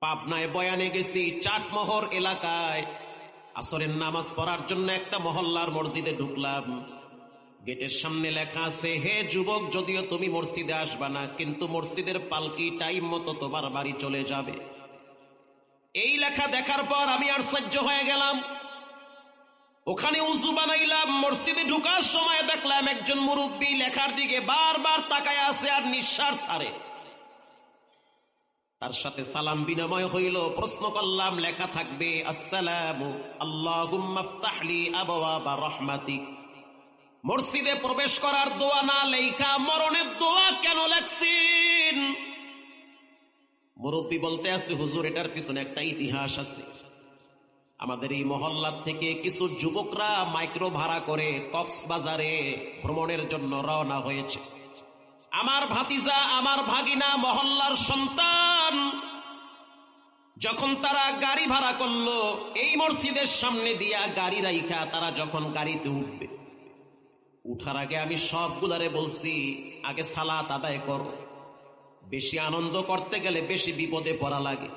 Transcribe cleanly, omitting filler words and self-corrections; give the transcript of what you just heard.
পাবনায় বয়ানে গেছি, চাটমোহর এলাকায় আসরের নামাজ পড়ার জন্য একটা মহল্লার মসজিদে ঢুকলাম। গেটের সামনে লেখা আছে, হে যুবক, যদিও তুমি মসজিদে আসবা না, কিন্তু মসজিদের পালকি টাইম মতো তোমার বাড়ি চলে যাবে। এই লেখা দেখার পর আমি আর সহ্য হয়ে গেলাম। ওখানে উজু বানাইলাম। মসজিদে ঢুকার সময় দেখলাম একজন মুরব্বী লেখার দিকে বারবার তাকায় আছে আর নিঃশ্বাস ছাড়ে। তার সাথে সালাম বিনিময় হইল। প্রশ্ন করলাম, লেখা থাকবে আসসালামু আল্লাহুম্মা ইফতাহলি আবওয়াবা রাহমাতিক। মসজিদে প্রবেশ করার দোয়া না লেখা মরণের দোয়া কেন লেখছেন? মুরব্বী বলতে আছে, হুজুর, এটার পিছনে একটা ইতিহাস আছে। আমাদের এই মহল্লার থেকে কিছু যুবকরা মাইক্রো ভাড়া করে কক্সবাজারে ভ্রমণের জন্য রওনা হয়েছে। আমার ভাতিজা, আমার ভাগিনা, মহল্লার সন্তান, যখন তারা গাড়ি ভাড়া করলো, এই মসজিদের সামনে দিয়া গাড়ি রাইখা তারা যখন গাড়িতে উঠবে, উঠার আগে আমি সবগুলারে বলছি, আগে সালাত আদায় করো। বেশি আনন্দ করতে গেলে বেশি বিপদে পড়া লাগে।